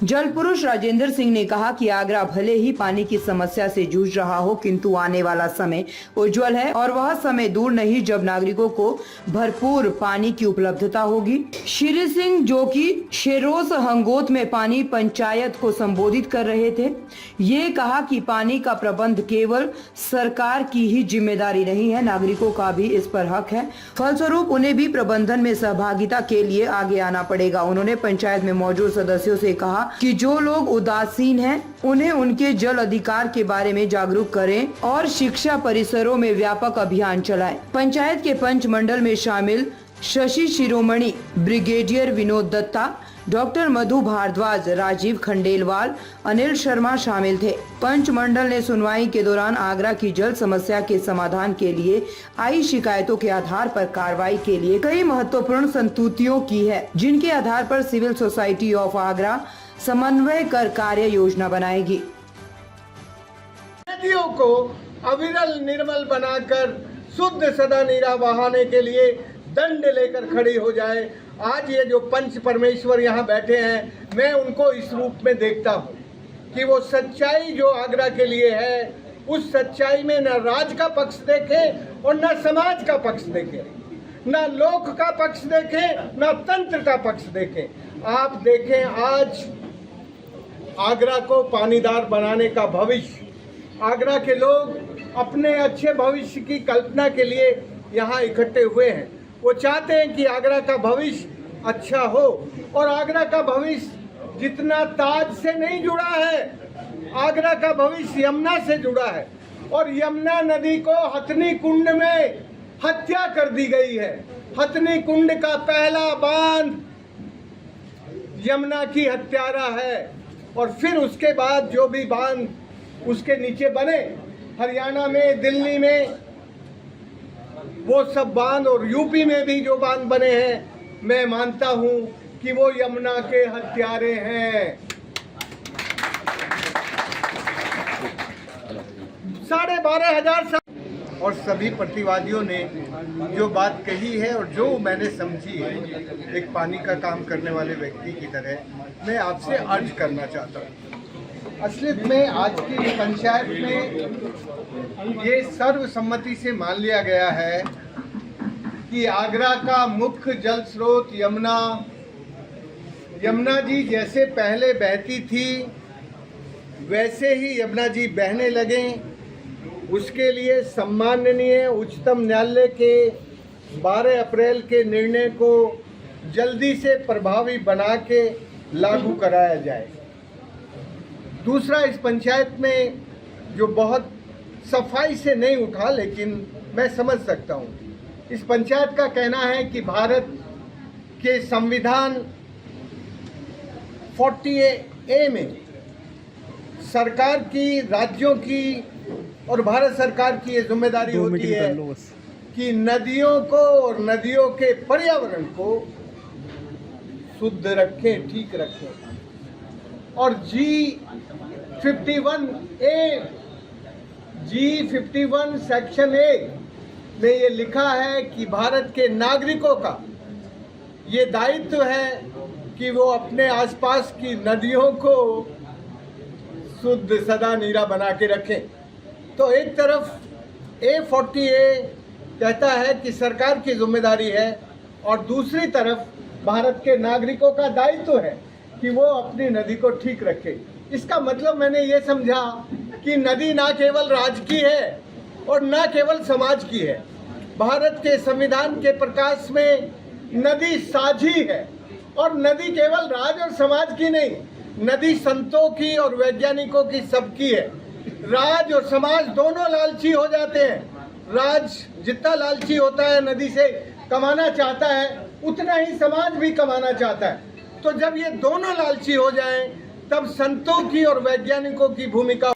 जल पुरुष राजेंद्र सिंह ने कहा कि आगरा भले ही पानी की समस्या से जूझ रहा हो, किंतु आने वाला समय उज्जवल है और वह समय दूर नहीं जब नागरिकों को भरपूर पानी की उपलब्धता होगी। श्री सिंह जो कि शेरोस हंगोत में पानी पंचायत को संबोधित कर रहे थे, ये कहा कि पानी का प्रबंध केवल सरकार की ही जिम्मेदारी नहीं है, नागरिकों का भी इस पर हक है। फलस्वरूप उन्हें भी प्रबंधन में सहभागिता के लिए आगे आना पड़ेगा। उन्होंने पंचायत में मौजूद सदस्यों से कहा कि जो लोग उदासीन हैं उन्हें उनके जल अधिकार के बारे में जागरूक करें और शिक्षा परिसरों में व्यापक अभियान चलाएं। पंचायत के पंच मंडल में शामिल शशि शिरोमणि, ब्रिगेडियर विनोद दत्ता, डॉक्टर मधु भारद्वाज, राजीव खंडेलवाल, अनिल शर्मा शामिल थे। पंच मंडल ने सुनवाई के दौरान आगरा की जल समस्या के समाधान के लिए आई शिकायतों के आधार पर कार्रवाई के लिए कई महत्वपूर्ण संस्तुतियों की है, जिनके आधार पर सिविल सोसाइटी ऑफ आगरा समन्वय कर कार्य योजना बनाएगी। नदियों को अविरल निर्मल बनाकर शुद्ध सदा नीरा बहाने के लिए दंड लेकर खड़ी हो जाए। आज ये जो पंच परमेश्वर यहाँ बैठे हैं, मैं उनको इस रूप में देखता हूँ कि वो सच्चाई जो आगरा के लिए है, उस सच्चाई में न राज का पक्ष देखें और न समाज का पक्ष देखें, न लोक का पक्ष देखें, न तंत्र का पक्ष देखें। आप देखें, आज आगरा को पानीदार बनाने का भविष्य, आगरा के लोग अपने अच्छे भविष्य की कल्पना के लिए यहाँ इकट्ठे हुए हैं। वो चाहते हैं कि आगरा का भविष्य अच्छा हो, और आगरा का भविष्य जितना ताज से नहीं जुड़ा है, आगरा का भविष्य यमुना से जुड़ा है। और यमुना नदी को हथनी कुंड में हत्या कर दी गई है। हथनी कुंड का पहला बांध यमुना की हत्यारा है, और फिर उसके बाद जो भी बांध उसके नीचे बने, हरियाणा में, दिल्ली में, वो सब बांध, और यूपी में भी जो बांध बने हैं, मैं मानता हूं कि वो यमुना के हत्यारे हैं। 12,500 साल। और सभी प्रतिवादियों ने जो बात कही है और जो मैंने समझी है, एक पानी का काम करने वाले व्यक्ति की तरह, मैं आपसे अर्ज करना चाहता हूँ। असलियत में आज की पंचायत में ये सर्वसम्मति से मान लिया गया है कि आगरा का मुख्य जल स्रोत यमुना जी जैसे पहले बहती थी, वैसे ही यमुना जी बहने लगें। उसके लिए सम्माननीय उच्चतम न्यायालय के 12 अप्रैल के निर्णय को जल्दी से प्रभावी बना के लागू कराया जाए। दूसरा, इस पंचायत में जो बहुत सफाई से नहीं उठा, लेकिन मैं समझ सकता हूँ, इस पंचायत का कहना है कि भारत के संविधान 40A में सरकार की, राज्यों की और भारत सरकार की ये जिम्मेदारी होती है कि नदियों को और नदियों के पर्यावरण को शुद्ध रखें, ठीक रखें। और G51 सेक्शन 1 में ये लिखा है कि भारत के नागरिकों का ये दायित्व है कि वो अपने आसपास की नदियों को शुद्ध सदा नीरा बना के रखें। तो एक तरफ A40A कहता है कि सरकार की जिम्मेदारी है, और दूसरी तरफ भारत के नागरिकों का दायित्व है कि वो अपनी नदी को ठीक रखे। इसका मतलब मैंने ये समझा कि नदी ना केवल राज्य की है और ना केवल समाज की है। भारत के संविधान के प्रकाश में नदी साझी है, और नदी केवल राज्य और समाज की नहीं, नदी संतों की और वैज्ञानिकों की, सबकी है। राज और समाज दोनों लालची हो जाते हैं। राज जितना लालची होता है, नदी से कमाना चाहता है, उतना ही समाज भी कमाना चाहता है। तो जब ये दोनों लालची हो जाएं, तब संतों की और वैज्ञानिकों की भूमिका